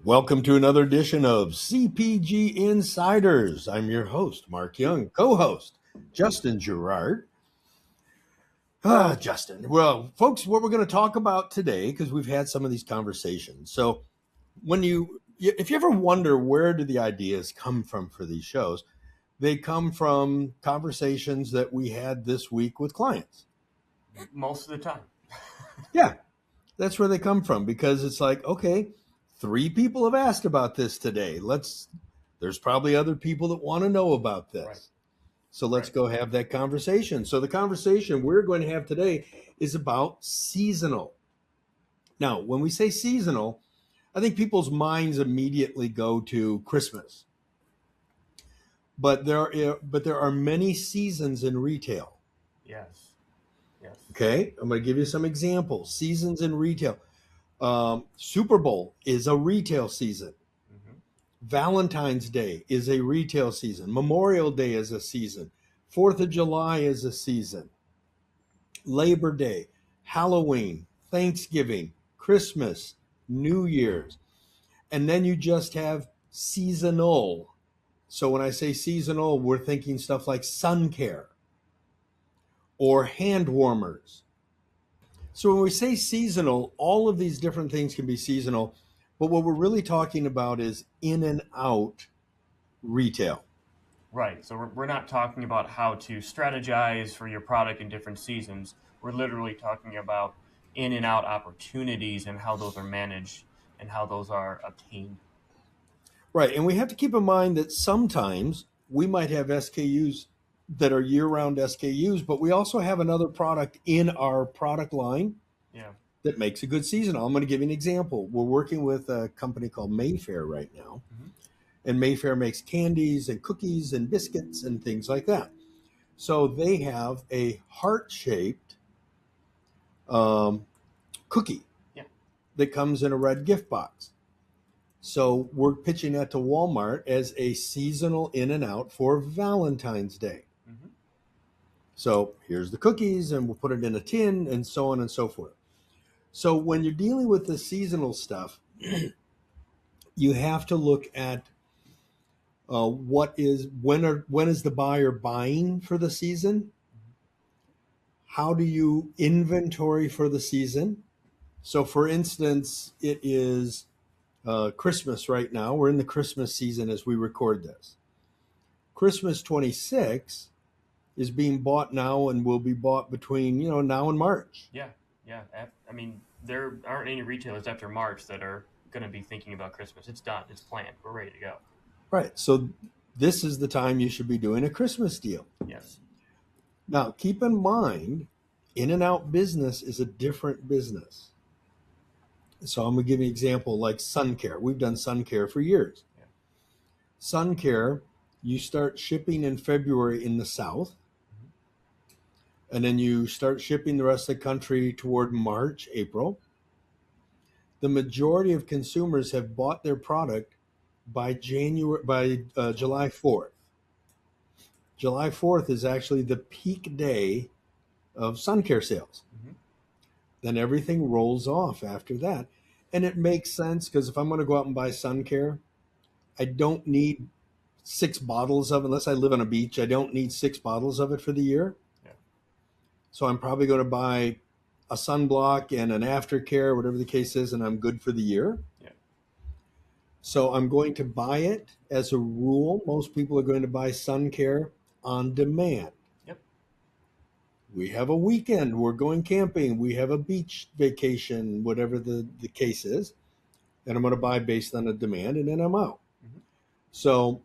Welcome to another edition of CPG Insiders. I'm your host, Mark Young, co-host, Justin Gerard. Justin. Well, folks, what we're going to talk about today, because we've had some of these conversations. So if you ever wonder where do the ideas come from for these shows, they come from conversations that we had this week with clients. Most of the time. Yeah, that's where they come from, because it's like, okay, 3 people have asked about this today. There's probably other people that want to know about this. Right. So let's go have that conversation. So the conversation we're going to have today is about seasonal. Now, when we say seasonal, I think people's minds immediately go to Christmas. But there are many seasons in retail. Yes. Okay, I'm going to give you some examples. Seasons in retail. Super Bowl is a retail season. Mm-hmm. Valentine's Day is a retail season. Memorial Day is a season. 4th of July is a season. Labor Day, Halloween, Thanksgiving, Christmas, New Year's. And then you just have seasonal. So when I say seasonal, we're thinking stuff like sun care or hand warmers. So when we say seasonal, all of these different things can be seasonal, but what we're really talking about is in and out retail. Right. So we're not talking about how to strategize for your product in different seasons. We're literally talking about in and out opportunities and how those are managed and how those are obtained. Right. And we have to keep in mind that sometimes we might have SKUs that are year-round SKUs, but we also have another product in our product line that makes a good seasonal. I'm going to give you an example. We're working with a company called Mayfair right now. Mm-hmm. And Mayfair makes candies and cookies and biscuits and things like that. So they have a heart-shaped cookie that comes in a red gift box. So we're pitching that to Walmart as a seasonal in and out for Valentine's Day. Mm-hmm. So here's the cookies, and we'll put it in a tin, and so on and so forth. So when you're dealing with the seasonal stuff, you have to look at when is the buyer buying for the season? How do you inventory for the season? So for instance, it is Christmas right now. We're in the Christmas season as we record this. Christmas 26 is being bought now and will be bought between, now and March. Yeah. I mean, there aren't any retailers after March that are going to be thinking about Christmas. It's done. It's planned. We're ready to go. Right. So this is the time you should be doing a Christmas deal. Yes. Now, keep in mind, in and out business is a different business. So I'm going to give you an example like sun care. We've done sun care for years. Yeah. Sun care, you start shipping in February in the South. Mm-hmm. And then you start shipping the rest of the country toward March, April. The majority of consumers have bought their product by July 4th. July 4th is actually the peak day of sun care sales. Mm-hmm. Then everything rolls off after that. And it makes sense because if I'm going to go out and buy sun care, I don't need 6 bottles of it. Unless I live on a beach, I don't need 6 bottles of it for the year. Yeah. So I'm probably going to buy a sunblock and an aftercare, whatever the case is, and I'm good for the year. Yeah. So I'm going to buy it. As a rule, most people are going to buy sun care on demand. Yep. We have a weekend, we're going camping, we have a beach vacation, whatever the case is, and I'm going to buy based on a demand, and then I'm out. Mm-hmm. So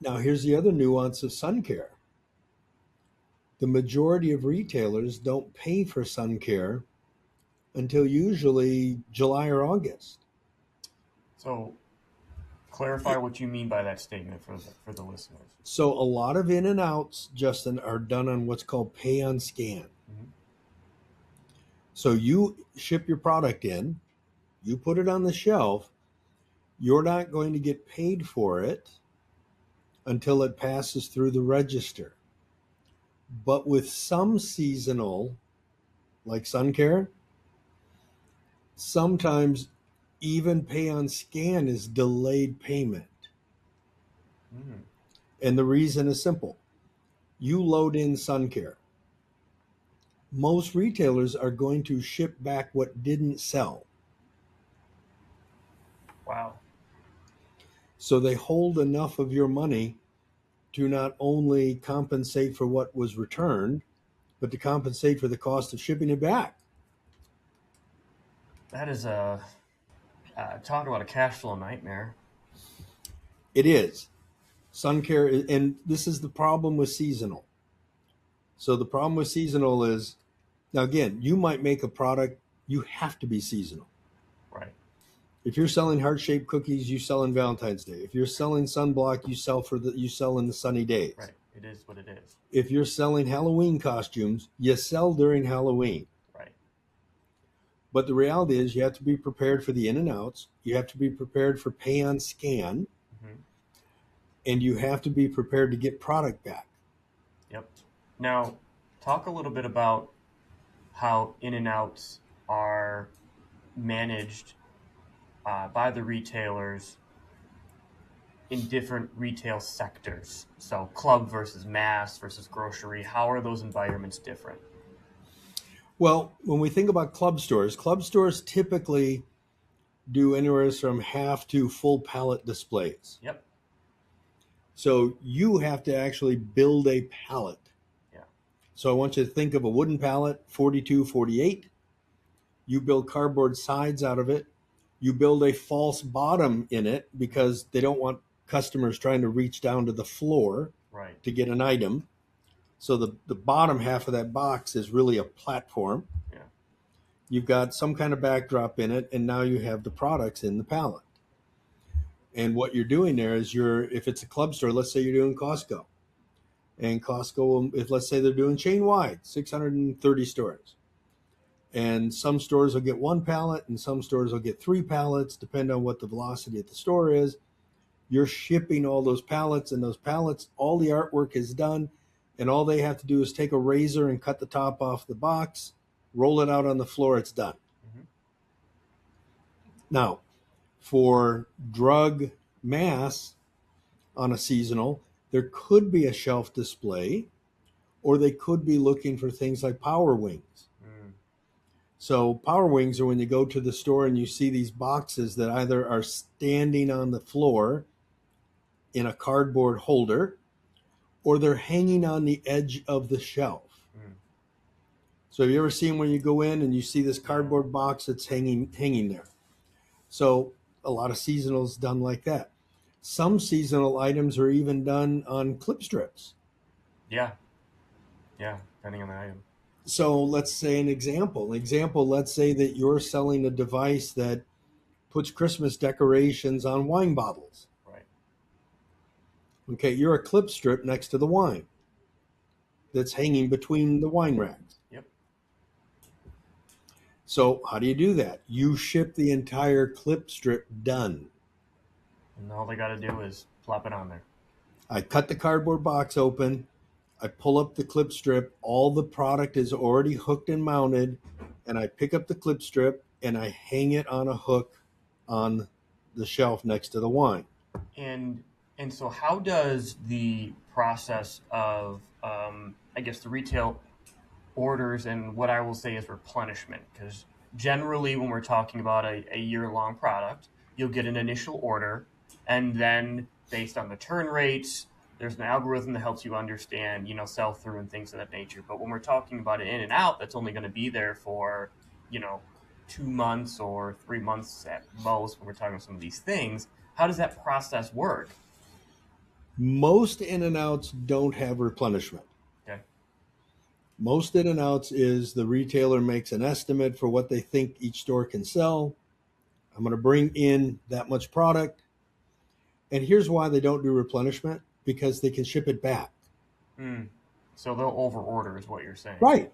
now here's the other nuance of sun care. The majority of retailers don't pay for sun care until usually July or August. So clarify what you mean by that statement for the listeners. So a lot of in and outs, Justin, are done on what's called pay on scan. Mm-hmm. So you ship your product in, you put it on the shelf, you're not going to get paid for it until it passes through the register. But with some seasonal, like sun care, sometimes Even pay on scan is delayed payment. Mm. And the reason is simple. You load in sun care. Most retailers are going to ship back what didn't sell. Wow. So they hold enough of your money to not only compensate for what was returned, but to compensate for the cost of shipping it back. That is a talk about a cash flow nightmare. It is. Sun care, and this is the problem with seasonal. So the problem with seasonal is, now again, you might make a product, you have to be seasonal. Right. If you're selling heart-shaped cookies, you sell on Valentine's Day. If you're selling sunblock, you sell in the sunny days. Right. It is what it is. If you're selling Halloween costumes, you sell during Halloween. Right. But the reality is you have to be prepared for the in and outs. You have to be prepared for pay on scan, Mm-hmm. and you have to be prepared to get product back. Yep. Now, talk a little bit about how in and outs are managed by the retailers in different retail sectors. So, club versus mass versus grocery. How are those environments different? Well, when we think about club stores typically do anywhere from half to full pallet displays. Yep. So you have to actually build a pallet. Yeah. So I want you to think of a wooden pallet, 42, 48. You build cardboard sides out of it. You build a false bottom in it because they don't want customers trying to reach down to the floor Right. to get an item. So the bottom half of that box is really a platform. Yeah. You've got some kind of backdrop in it, and now you have the products in the pallet. And what you're doing there is if it's a club store, let's say you're doing Costco. And Costco, if let's say they're doing chain wide, 630 stores. And some stores will get one pallet and some stores will get three pallets, depending on what the velocity at the store is. You're shipping all those pallets, and those pallets, all the artwork is done. And all they have to do is take a razor and cut the top off the box, roll it out on the floor, it's done. Mm-hmm. Now, for drug mass on a seasonal, there could be a shelf display, or they could be looking for things like power wings. Mm. So power wings are when you go to the store and you see these boxes that either are standing on the floor in a cardboard holder, or they're hanging on the edge of the shelf. Mm. So have you ever seen when you go in and you see this cardboard box that's hanging there? So a lot of seasonals done like that. Some seasonal items are even done on clip strips. Yeah. Yeah. Depending on the item. So let's say an example, let's say that you're selling a device that puts Christmas decorations on wine bottles. Right. Okay, you're a clip strip next to the wine that's hanging between the wine racks. Yep. So how do you do that? You ship the entire clip strip done. And all they got to do is plop it on there. I cut the cardboard box open. I pull up the clip strip. All the product is already hooked and mounted. And I pick up the clip strip and I hang it on a hook on the shelf next to the wine. And so how does the process of, I guess, the retail orders and what I will say is replenishment? Because generally when we're talking about a year-long product, you'll get an initial order, and then based on the turn rates, there's an algorithm that helps you understand, sell through and things of that nature. But when we're talking about an in and out, that's only going to be there for, 2 months or 3 months at most when we're talking about some of these things. How does that process work? Most in and outs don't have replenishment. Okay. Most in and outs is the retailer makes an estimate for what they think each store can sell. I'm going to bring in that much product. And here's why they don't do replenishment, because they can ship it back. Mm. So they'll overorder is what you're saying. Right.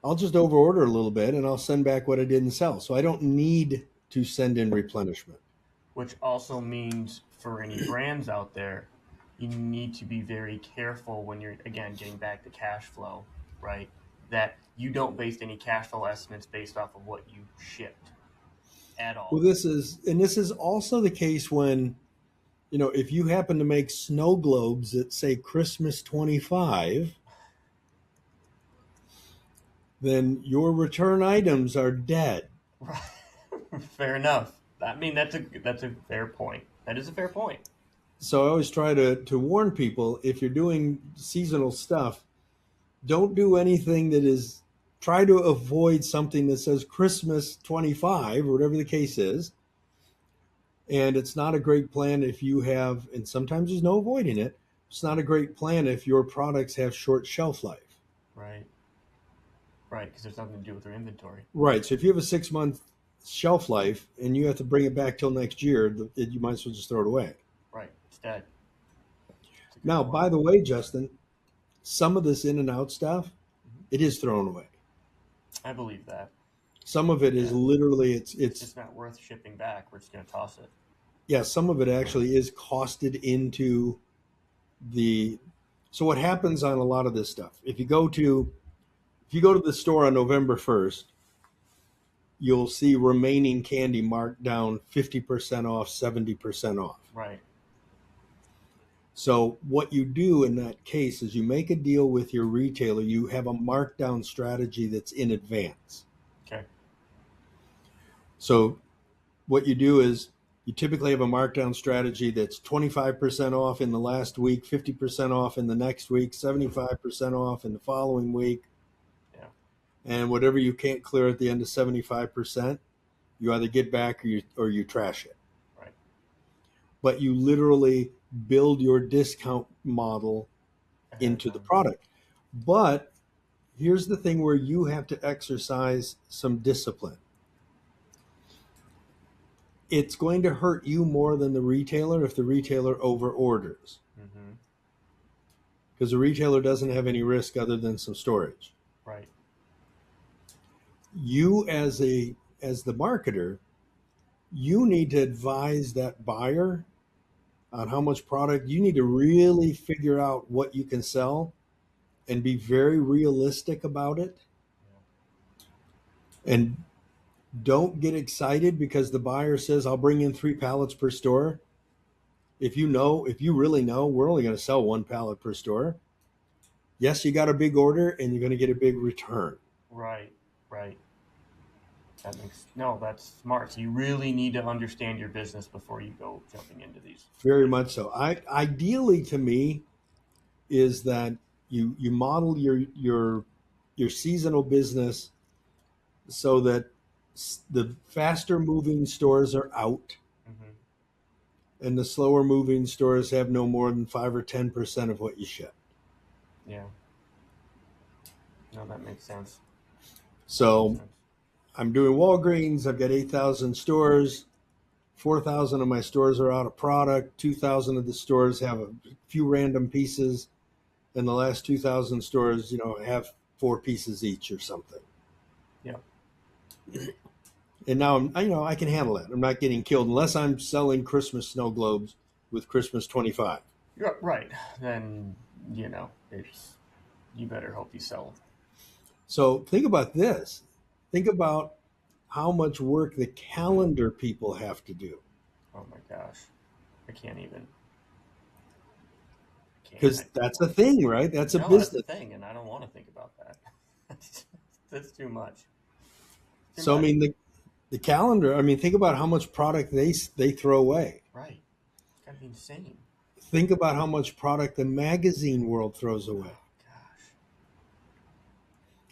I'll just overorder a little bit and I'll send back what I didn't sell. So I don't need to send in replenishment. Which also means for any brands out there, you need to be very careful when you're, again, getting back to cash flow, right? That you don't base any cash flow estimates based off of what you shipped. at all. Well, this is also the case when, if you happen to make snow globes that say Christmas 25, then your return items are dead. Right. Fair enough. I mean, that's a fair point. That is a fair point. So I always try to warn people, if you're doing seasonal stuff, don't do anything that is, try to avoid something that says Christmas 25 or whatever the case is. And it's not a great plan if you have, and sometimes there's no avoiding it. It's not a great plan if your products have short shelf life. Right. Right, because there's nothing to do with their inventory. Right. So if you have a 6-month shelf life and you have to bring it back till next year, you might as well just throw it away. Right. It's dead. Now, by the way, Justin, some of this in and out stuff, it is thrown away. I believe that. Some of it is literally, it's just not worth shipping back. We're just going to toss it. Yeah, some of it actually is costed into so what happens on a lot of this stuff, if you go to the store on November 1st, you'll see remaining candy marked down 50% off, 70% off. Right. So what you do in that case is you make a deal with your retailer. You have a markdown strategy that's in advance. Okay. So what you do is you typically have a markdown strategy that's 25% off in the last week, 50% off in the next week, 75% off in the following week. Yeah. And whatever you can't clear at the end of 75%, you either get back or you trash it. Right. But you literally build your discount model into the product. But here's the thing where you have to exercise some discipline. It's going to hurt you more than the retailer if the retailer over orders. Because the retailer doesn't have any risk other than some storage. Right. You as the marketer, you need to advise that buyer on how much product. You need to really figure out what you can sell and be very realistic about it. Yeah. And don't get excited because the buyer says, I'll bring in 3 pallets per store. If you really know, we're only going to sell 1 pallet per store. Yes, you got a big order and you're going to get a big return. Right. That's smart. So you really need to understand your business before you go jumping into these. Very much so. Ideally, to me, is that you model your seasonal business so that the faster moving stores are out, and the slower moving stores have no more than 5 or 10% of what you ship. Yeah. No, that makes sense. So I'm doing Walgreens. I've got 8,000 stores. 4,000 of my stores are out of product. 2,000 of the stores have a few random pieces, and the last 2,000 stores, have 4 pieces each or something. Yeah. And now I can handle that. I'm not getting killed unless I'm selling Christmas snow globes with Christmas 25. Right. Then, you better hope you sell them. So think about this. Think about how much work the calendar people have to do. Oh my gosh. I can't even. Because that's a thing, right? That's a business. That's a thing, and I don't want to think about that. That's too much. So, I mean, the calendar, think about how much product they throw away. Right. It's got to be insane. Think about how much product the magazine world throws away.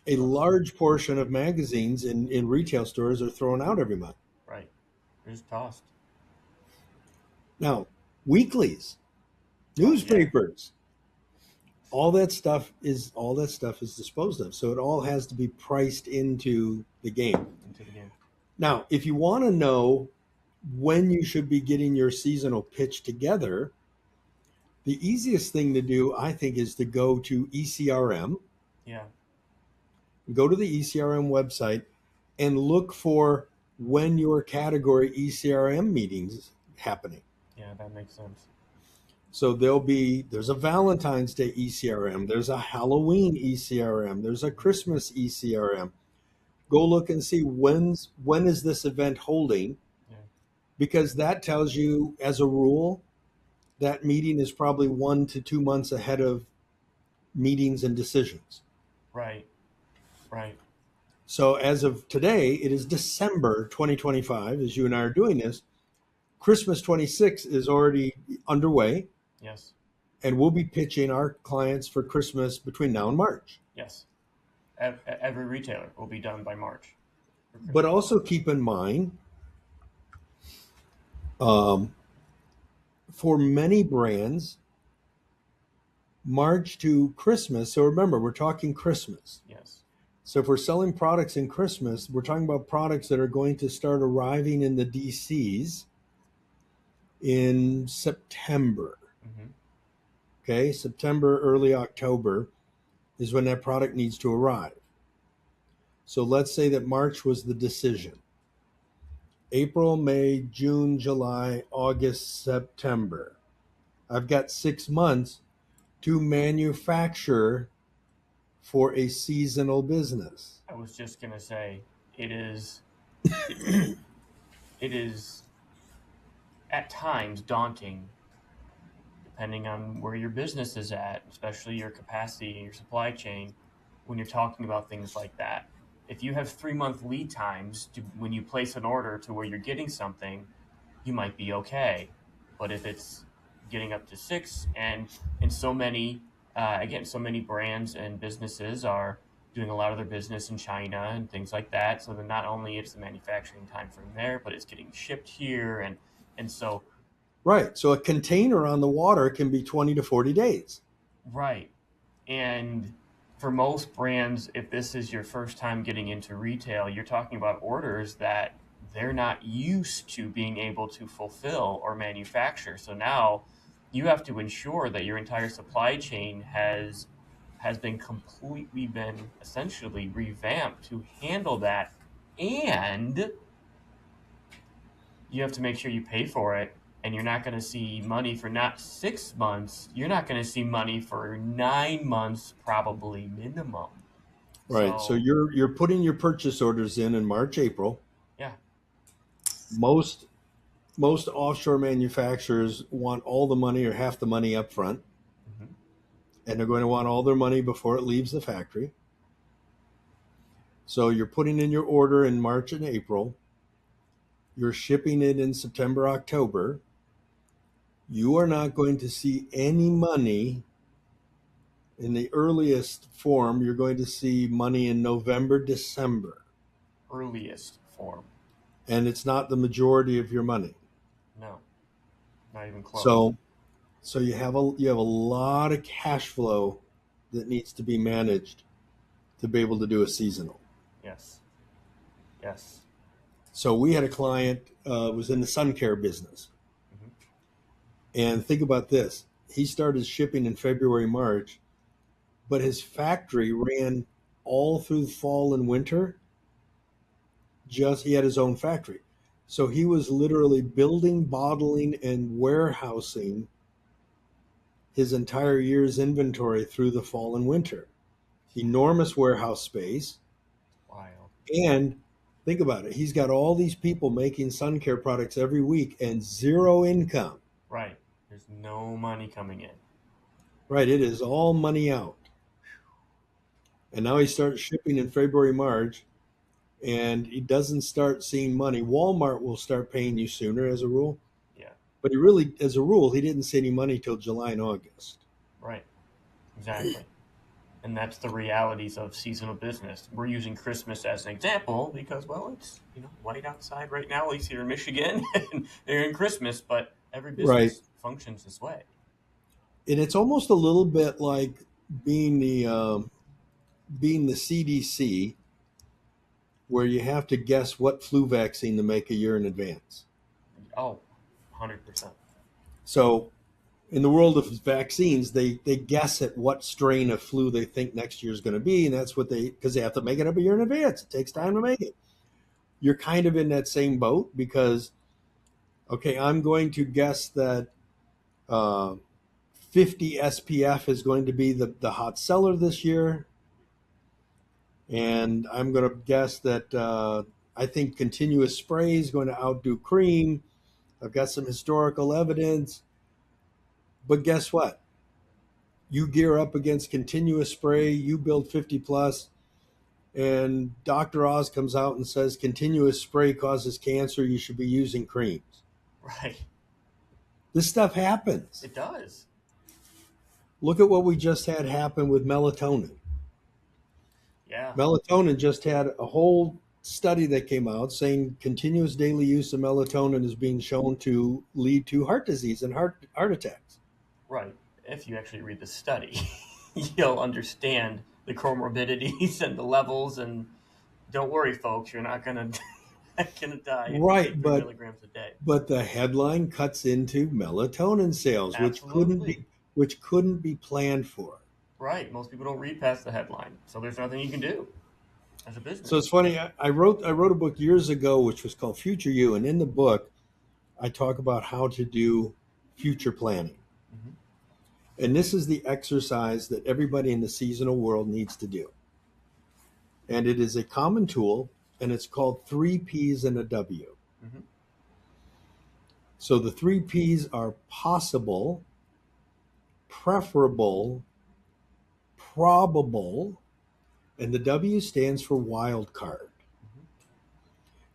A large portion of magazines in retail stores are thrown out every month. Right. They're just tossed. Now, weeklies, newspapers, all that stuff is disposed of. So it all has to be priced into the game. Now, if you want to know when you should be getting your seasonal pitch together, the easiest thing to do, I think, is to go to ECRM. Yeah. Go to the ECRM website and look for when your category ECRM meetings happening. Yeah, that makes sense. So there's a Valentine's Day ECRM, there's a Halloween ECRM, there's a Christmas ECRM. Go look and see when is this event holding, Yeah. because that tells you, as a rule, that meeting is probably 1 to 2 months ahead of meetings and decisions. Right. Right. So as of today, it is December 2025, as you and I are doing this. Christmas 26 is already underway, Yes. and we'll be pitching our clients for Christmas between now and March. Yes. Every retailer will be done by March for But Christmas. also keep in mind, um, for many brands, March to Christmas. So remember, we're talking Christmas. Yes. So if we're selling products in Christmas, we're talking about products that are going to start arriving in the DCs in September. Mm-hmm. Okay, September, early October is when that product needs to arrive. So let's say that March was the decision. April, May, June, July, August, September. I've got 6 months to manufacture for a seasonal business. I was just gonna say it is it is at times daunting, depending on where your business is at, especially your capacity and your supply chain, when you're talking about things like that. If you have 3 month lead times when you place an order to where you're getting something, you might be okay. But if it's getting up to six, and so many, again, so many brands and businesses are doing a lot of their business in China and things like that. So then not only is the manufacturing time from there, but it's getting shipped here, and so Right. So a container on the water can be 20 to 40 days. right. And for most brands, if this is your first time getting into retail, you're talking about orders that they're not used to being able to fulfill or manufacture. So now you have to ensure that your entire supply chain has been essentially revamped to handle that, and you have to make sure you pay for it, and you're not going to see money for not 6 months, you're not going to see money for 9 months probably minimum. Right. So So you're putting your purchase orders in March, April. yeah. Most most offshore manufacturers want all the money or half the money up front, Hmm. and they're going to want all their money before it leaves the factory. So you're putting in your order in March and April. You're shipping it in September, October. You are not going to see any money in the earliest form. You're going to see money in November, December, Earliest form. and it's not the majority of your money. No, not even close. So you have a lot of cash flow that needs to be managed to be able to do a seasonal. Yes. Yes. So we had a client was in the sun care business, Hmm. and think about this: he started shipping in February, March, but his factory ran all through fall and winter. Just he had his own factory, so he was literally building, bottling, and warehousing his entire year's inventory through the fall and winter. Enormous warehouse space. Wild. And think about it. He's got all these people making sun care products every week and zero income. Right. There's no money coming in. Right. It is all money out. And now he starts shipping in February, March, and he doesn't start seeing money. Walmart will start paying you sooner as a rule. Yeah. But he really, as a rule, he didn't see any money till July and August. Right. Exactly. And that's the realities of seasonal business. We're using Christmas as an example because, well, it's white outside right now, at least here in Michigan, and they're in Christmas. But every Right. business functions this way. And it's almost a little bit like being the CDC, where you have to guess what flu vaccine to make a year in advance. Oh, 100%. So in the world of vaccines, they guess at what strain of flu they think next year is going to be, and that's what because they have to make it up a year in advance. It takes time to make it. You're kind of in that same boat because, okay, I'm going to guess that 50 SPF is going to be the hot seller this year. And I'm going to guess that I think continuous spray is going to outdo cream. I've got some historical evidence. But guess what? You gear up against continuous spray, you build 50 plus, and Dr. Oz comes out and says continuous spray causes cancer, you should be using creams. Right. This stuff happens. It does. Look at what we just had happen with melatonin. Yeah. Melatonin just had a whole study that came out saying continuous daily use of melatonin is being shown to lead to heart disease and heart attacks. Right. If you actually read the study, you'll understand the comorbidities and the levels. And don't worry, folks, you're not gonna die. If Right, you take 3 but milligrams a day. but the headline cuts into melatonin sales, Absolutely. which couldn't be planned for. Right. Most people don't read past the headline, so there's nothing you can do as a business. So it's funny. I wrote a book years ago, which was called Future You, and in the book, I talk about how to do future planning. Mhm. And this is the exercise that everybody in the seasonal world needs to do. And it is a common tool, and it's called 3 P's and a W. Mhm. So the 3 P's are possible, preferable, probable, and the W stands for wild card. Mhm.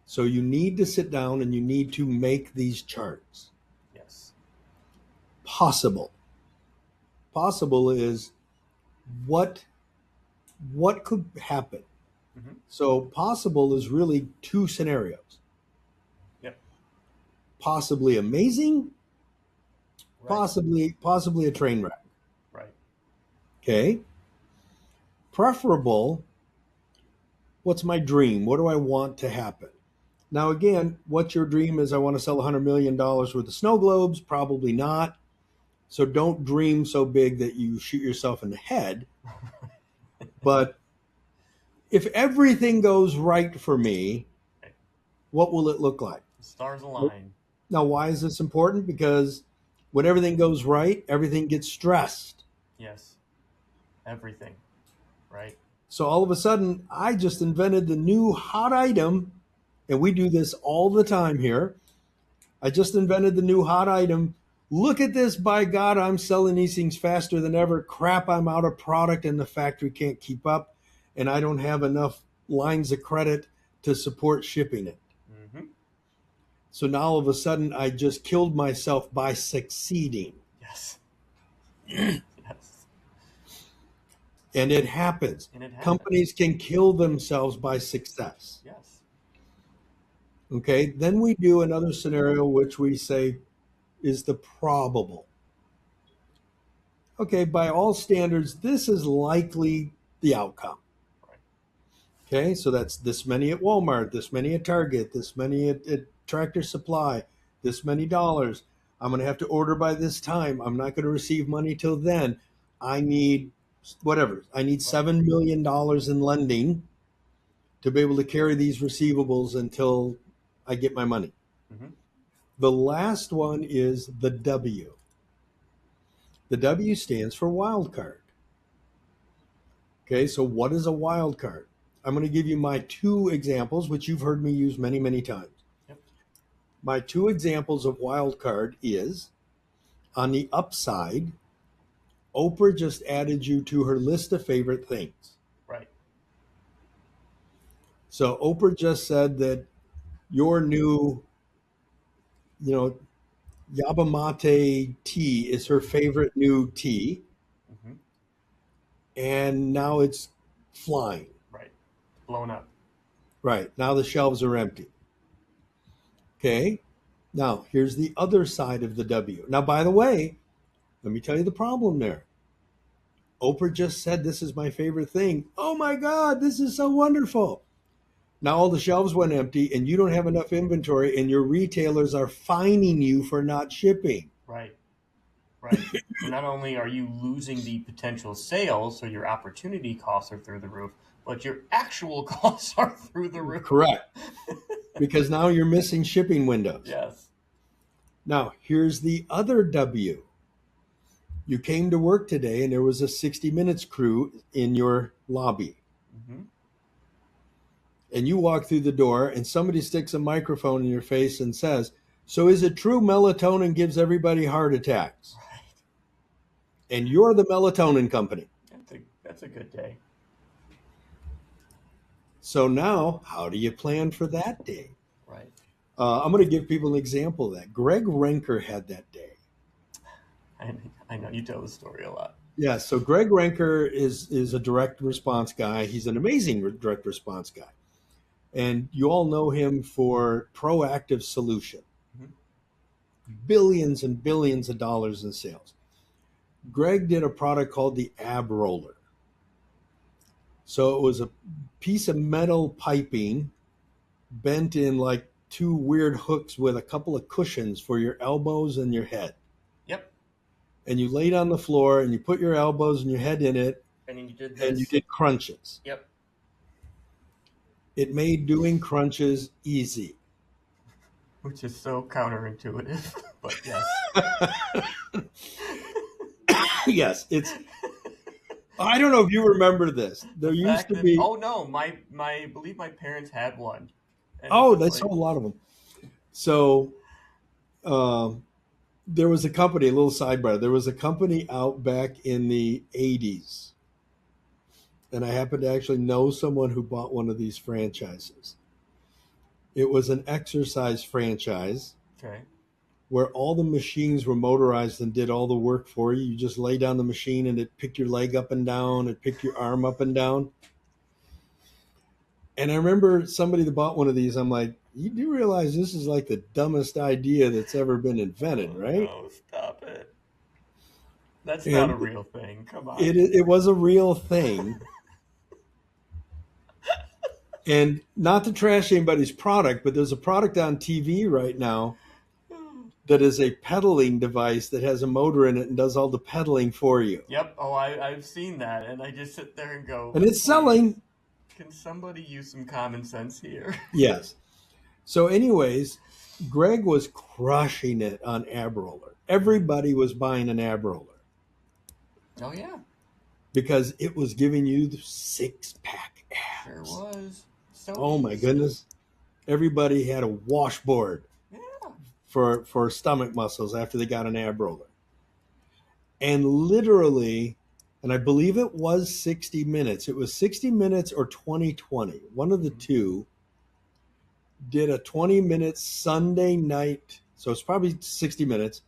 So you need to sit down and you need to make these charts. Yes. Possible. Possible is what could happen. Mhm. So possible is really 2 scenarios. Yep. Possibly amazing, Right. possibly a train wreck. Right. Okay? Preferable, what's my dream? What do I want to happen? Now again, what your dream is, I want to sell $100 million worth of snow globes, probably not. So don't dream so big that you shoot yourself in the head. But if everything goes right for me, what will it look like? The stars align. Now, why is this important? Because when everything goes right, everything gets stressed. Yes. Everything. Right. So all of a sudden, I just invented the new hot item, and we do this all the time here. I just invented the new hot item. Look at this, by God, I'm selling these things faster than ever. Crap, I'm out of product and the factory can't keep up, and I don't have enough lines of credit to support shipping it. Mm-hmm. So now all of a sudden, I just killed myself by succeeding. Yes. Yes. And it happens. And it happens. Companies can kill themselves by success. Yes. Okay. Then we do another scenario, which we say is the probable. Okay. By all standards, this is likely the outcome. Right. Okay. So that's this many at Walmart, this many at Target, this many at Tractor Supply, this many dollars. I'm going to have to order by this time. I'm not going to receive money till then. I need whatever. I need $7 million in lending to be able to carry these receivables until I get my money. Mm-hmm. The last one is the W. The W stands for wild card. Okay, so what is a wild card? I'm going to give you my 2 examples, which you've heard me use many, many times. Yep. My 2 examples of wild card is on the upside, Oprah just added you to her list of favorite things. Right. So Oprah just said that your new, yerba mate tea is her favorite new tea, Mm-hmm. and now it's flying. Right. Blown up. Right. Now the shelves are empty. Okay. Now here's the other side of the W. Now, by the way, let me tell you the problem there. Oprah just said this is my favorite thing. Oh my God, this is so wonderful. Now all the shelves went empty and you don't have enough inventory and your retailers are fining you for not shipping. Right. Right. So not only are you losing the potential sales, so your opportunity costs are through the roof, but your actual costs are through the roof. Correct. Because now you're missing shipping windows. Yes. Now, here's the other W. You came to work today and there was a 60 Minutes crew in your lobby. Mm-hmm. and you walk through the door and somebody sticks a microphone in your face and says, "So is it true melatonin gives everybody heart attacks?" Right. And you're the melatonin company. That's a good day. So now, how do you plan for that day? Right. I'm going to give people an example of that. Greg Renker had that day. I know you tell the story a lot. Yeah, so Greg Renker is a direct response guy. He's an amazing direct response guy. And you all know him for Proactive Solution. Mhm. Billions and billions of dollars in sales. Greg did a product called the Ab Roller. So it was a piece of metal piping bent in like two weird hooks with a couple of cushions for your elbows and your head. Yep. And you laid on the floor and you put your elbows and your head in it And then you did and you this. did crunches. Yep. It made doing crunches easy. Which is so counterintuitive, but yes. Yes, it's. I don't know if you remember this. There used to be. Oh no, I believe my parents had one. And Oh, it's they just sold a lot of them. So, there was a company. A little sidebar. There was a company out back in the '80s, and I happen to actually know someone who bought one of these franchises. It was an exercise franchise Okay. where all the machines were motorized and did all the work for you. You just lay down the machine and it picked your leg up and down, it picked your arm up and down. And I remember somebody that bought one of these, I'm like, you do realize this is like the dumbest idea that's ever been invented, right? No, stop it. That's And not a real thing. Come on. it was a real thing. And not to trash anybody's product, but there's a product on TV right now that is a pedaling device that has a motor in it and does all the pedaling for you. Yep. Oh, I've seen that, and I just sit there and go. And it's selling. Can somebody use some common sense here? Yes. So, anyways, Greg was crushing it on Ab Roller. Everybody was buying an Ab Roller Oh yeah, because it was giving you the six-pack abs. sure was. So Oh my easy. goodness. Everybody had a washboard Yeah. for stomach muscles after they got an Ab Roller. And literally, and I believe it was 60 minutes. It was 60 minutes or 2020. One of the two did a 20-minute Sunday night. So it's probably 60 minutes.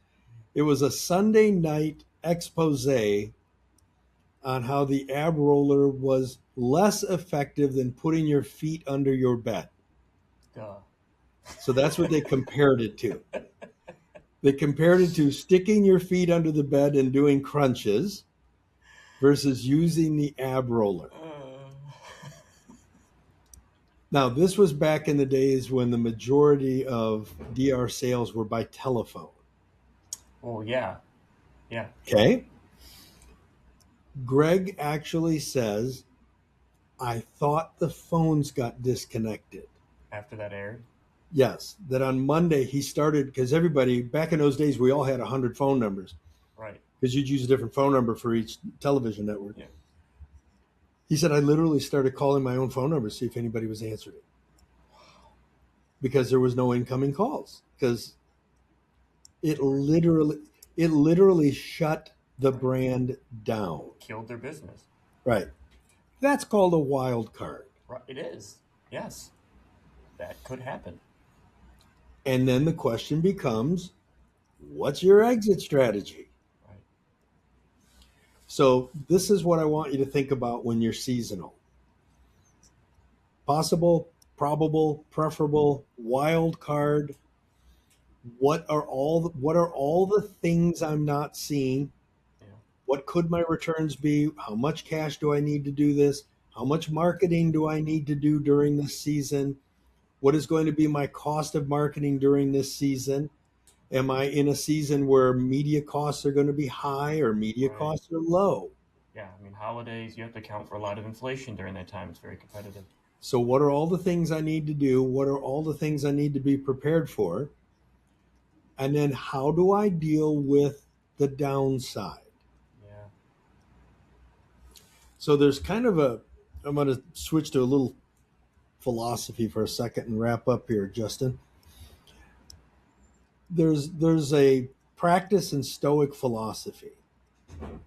It was a Sunday night expose on how the Ab Roller was less effective than putting your feet under your bed. Duh. So that's what they compared it to. They compared it to sticking your feet under the bed and doing crunches versus using the Ab Roller. Now, this was back in the days when the majority of DR sales were by telephone. Oh yeah. Yeah. Okay? Greg actually says, I thought the phones got disconnected. After that aired. Yes, that on Monday he started, because everybody, back in those days, we all had 100 phone numbers. Right. Because you'd use a different phone number for each television network. Yeah. He said, I literally started calling my own phone number to see if anybody was answering it. Because there was no incoming calls. Because it literally shut the brand down. Killed their business. Right. That's called a wild card. Right. It is. Yes. That could happen. And then the question becomes, what's your exit strategy? Right. So this is what I want you to think about when you're seasonal. Possible, probable, preferable, wild card. What are all the things I'm not seeing? Yeah. What could my returns be? How much cash do I need to do this? How much marketing do I need to do during this season? What is going to be my cost of marketing during this season? Am I in a season where media costs are going to be high or media Right. costs are low? Yeah. I mean, holidays, you have to account for a lot of inflation during that time. It's very competitive. So what are all the things I need to do? What are all the things I need to be prepared for? And then how do I deal with the downside? Yeah. So there's kind of I'm going to switch to a little philosophy for a second and wrap up here, Justin. There's a practice in Stoic philosophy, and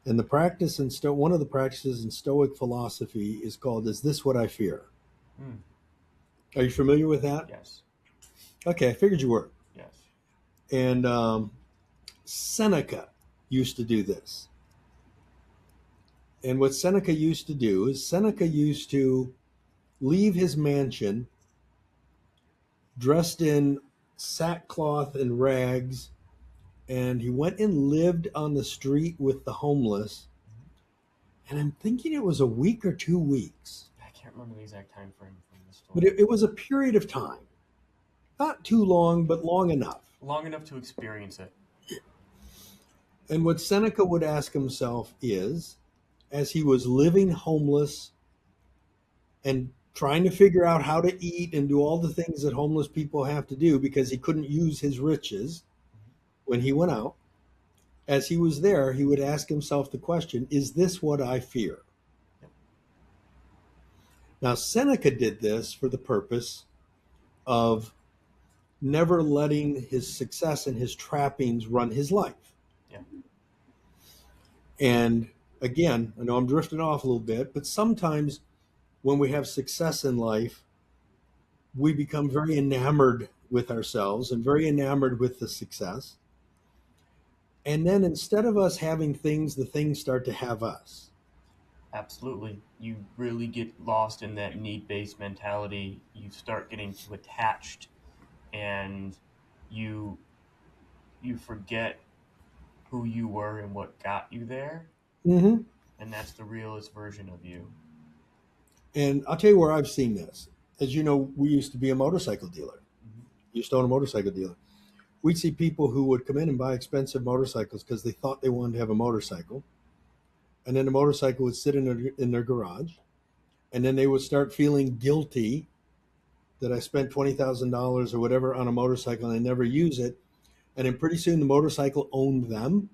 one of the practices in Stoic philosophy is called "Is this what I fear?" Mm. Are you familiar with that? Yes. Okay, I figured you were. Yes. And Seneca used to do this. And what Seneca used to do is Seneca used to leave his mansion dressed in sackcloth and rags, and he went and lived on the street with the homeless. And I'm thinking it was a week or 2 weeks, I can't remember the exact time frame from the story. but it was a period of time. Not too long, but long enough. Long enough to experience it. And what Seneca would ask himself is, as he was living homeless and trying to figure out how to eat and do all the things that homeless people have to do because he couldn't use his riches when he went out, as he was there, he would ask himself the question, is this what I fear? Yep. Now, Seneca did this for the purpose of never letting his success and his trappings run his life. Yeah. And again, I know I'm drifting off a little bit, but sometimes when we have success in life, we become very enamored with ourselves and very enamored with the success. And then instead of us having things, the things start to have us. Absolutely. You really get lost in that need-based mentality. You start getting too attached, and you forget who you were and what got you there. Mm-hmm. And that's the realest version of you. And I'll tell you where I've seen this. As you know, we used to be a motorcycle dealer. Mm-hmm. Used to own a motorcycle dealer. We'd see people who would come in and buy expensive motorcycles because they thought they wanted to have a motorcycle. And then the motorcycle would sit in their garage. And then they would start feeling guilty that I spent $20,000 or whatever on a motorcycle and I never use it. And then pretty soon the motorcycle owned them,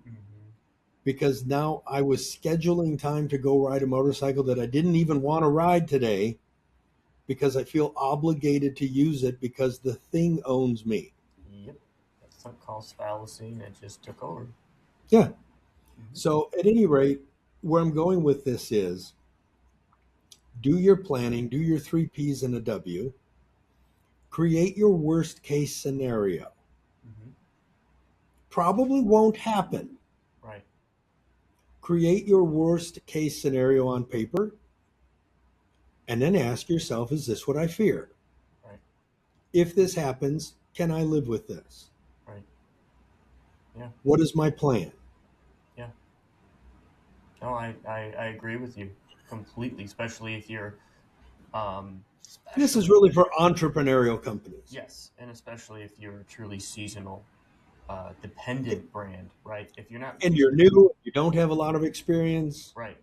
because now I was scheduling time to go ride a motorcycle that I didn't even want to ride today because I feel obligated to use it because the thing owns me. Yep. That's sunk cost fallacy, and it just took over. Yeah. So at any rate, where I'm going with this is do your planning, do your 3 P's and a W, create your worst case scenario. Probably won't happen. Right. Create your worst case scenario on paper and then ask yourself, is this what I fear? Right. If this happens, can I live with this? Right. Yeah. What is my plan? Yeah. No, I agree with you completely, especially if you're This is really for entrepreneurial companies. yes, and especially if you're a truly seasonal dependent brand, right? If you're not, and you're new, you don't have a lot of experience. right?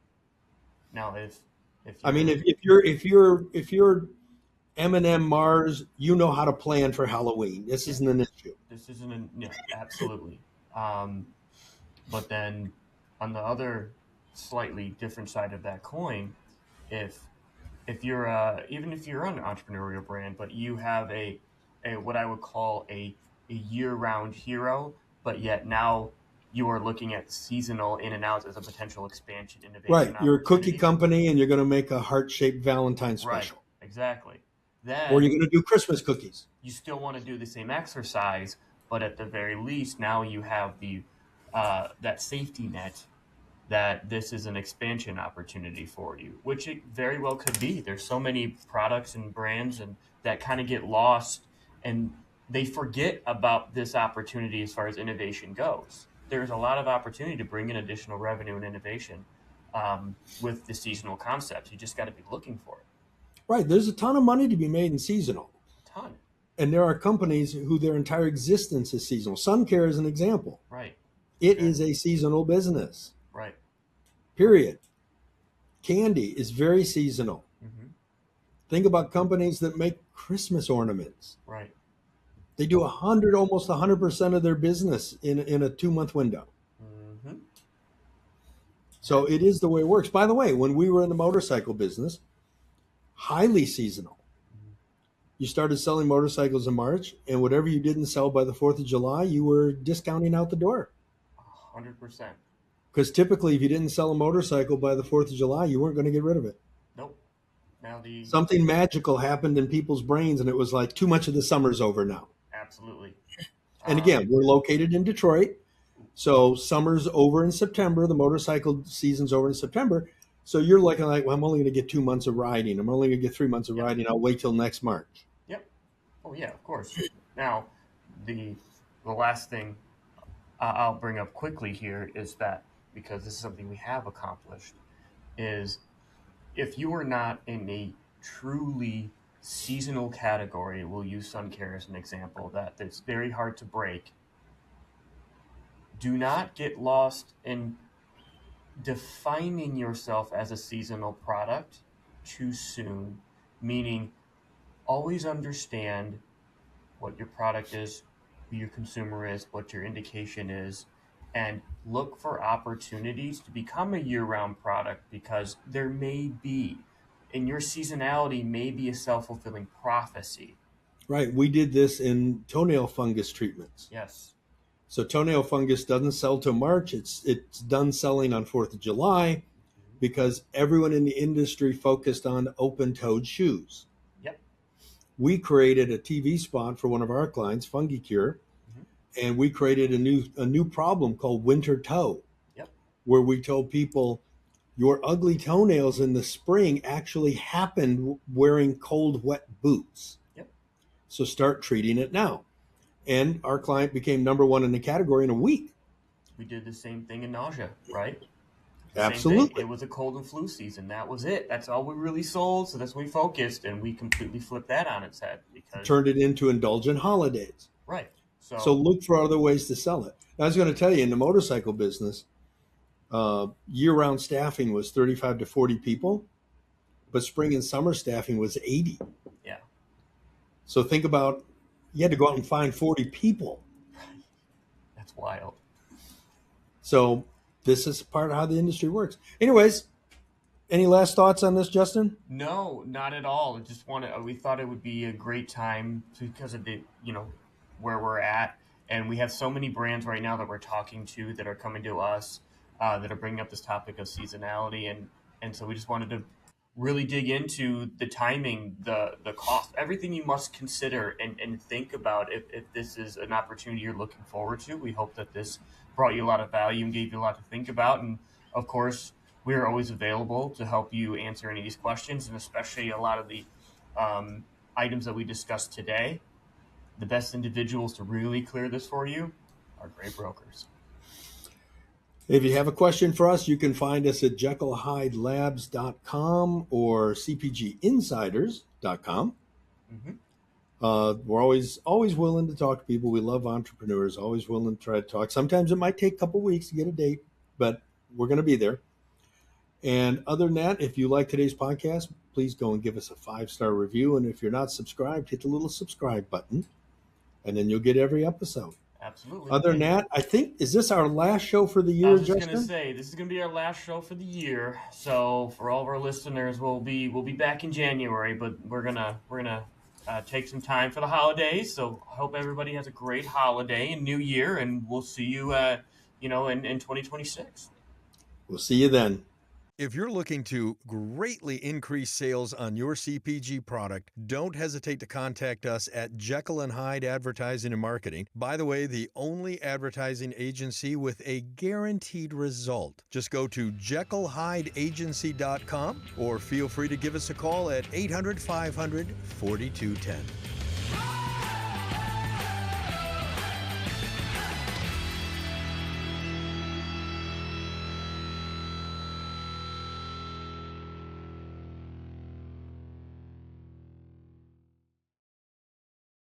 Now, if I mean, if you're M&M Mars, you know how to plan for Halloween. This isn't an issue. This isn't absolutely. But then on the other slightly different side of that coin, if you're even if you're an entrepreneurial brand, but you have a what I would call a year-round hero, but yet now you are looking at seasonal in and outs as a potential expansion innovation. Right, you're a cookie company and you're going to make a heart-shaped Valentine's special. Right, exactly. Then, or you're going to do Christmas cookies. You still want to do the same exercise, but at the very least, now you have the that safety net that this is an expansion opportunity for you, which it very well could be. There's so many products and brands and that kind of get lost, and they forget about this opportunity as far as innovation goes. There's a lot of opportunity to bring in additional revenue and innovation with the seasonal concepts. You just got to be looking for it. Right. There's a ton of money to be made in seasonal. A ton. And there are companies who their entire existence is seasonal. Sun Care is an example. Right. It is a seasonal business. Right. Period. Candy is very seasonal. Mm-hmm. Think about companies that make Christmas ornaments. Right. They do almost 100% of their business in a 2-month window. Mm-hmm. So it is the way it works. By the way, when we were in the motorcycle business, highly seasonal. You started selling motorcycles in March, and whatever you didn't sell by the 4th of July, you were discounting out the door. 100%. Because typically, if you didn't sell a motorcycle by the 4th of July, you weren't going to get rid of it. Nope. Now something magical happened in people's brains, and it was like, too much of the summer's over now. Absolutely. And again, we're located in Detroit, so summer's over in September. The motorcycle season's over in September. So you're looking like, well, I'm only going to get 2 months of riding. I'm only going to get 3 months of riding. I'll wait till next March. Yep. Oh yeah, of course. Now, the last thing I'll bring up quickly here is that, because this is something we have accomplished, is if you are not in a truly seasonal category, we'll use sun care as an example, that it's very hard to break. Do not get lost in defining yourself as a seasonal product too soon, meaning always understand what your product is, who your consumer is, what your indication is, and look for opportunities to become a year-round product, because there may be, and your seasonality may be a self-fulfilling prophecy. Right. We did this in toenail fungus treatments. Yes. So toenail fungus doesn't sell till March. It's done selling on 4th of July because everyone in the industry focused on open-toed shoes. Yep. We created a TV spot for one of our clients, Fungi Cure, and we created a new problem called winter toe. Yep. Where we told people, your ugly toenails in the spring actually happened wearing cold, wet boots. Yep. So start treating it now. And our client became number one in the category in a week. We did the same thing in nausea, right? Absolutely. It was a cold and flu season. That was it. That's all we really sold. So that's when we focused, and we completely flipped that on its head. Because turned it into indulgent holidays. Right. So look for other ways to sell it. I was going to tell you, in the motorcycle business, year-round staffing was 35 to 40 people, but spring and summer staffing was 80. Yeah. So think about, you had to go out and find 40 people. That's wild. So this is part of how the industry works. Anyways, any last thoughts on this, Justin? No, not at all. We thought it would be a great time because of the, where we're at. And we have so many brands right now that we're talking to that are coming to us that are bringing up this topic of seasonality. And so we just wanted to really dig into the timing, the cost, everything you must consider and think about if this is an opportunity you're looking forward to. We hope that this brought you a lot of value and gave you a lot to think about. And of course, we're always available to help you answer any of these questions, and especially a lot of the items that we discussed today. The best individuals to really clear this for you are great brokers. If you have a question for us, you can find us at jekyllhydelabs.com or cpginsiders.com. We're always willing to talk to people. We love entrepreneurs, always willing to try to talk. Sometimes it might take a couple weeks to get a date, but we're going to be there. And other than that, if you like today's podcast, please go and give us a 5-star review. And if you're not subscribed, hit the little subscribe button, and then you'll get every episode. Absolutely. Other than that, I think, is this our last show for the year, Justin? I was just going to say, this is going to be our last show for the year. So for all of our listeners, we'll be back in January, but we're gonna take some time for the holidays. So I hope everybody has a great holiday and New Year, and we'll see you, in 2026. We'll see you then. If you're looking to greatly increase sales on your CPG product, don't hesitate to contact us at Jekyll & Hyde Advertising and Marketing. By the way, the only advertising agency with a guaranteed result. Just go to jekyllhydeagency.com or feel free to give us a call at 800-500-4210.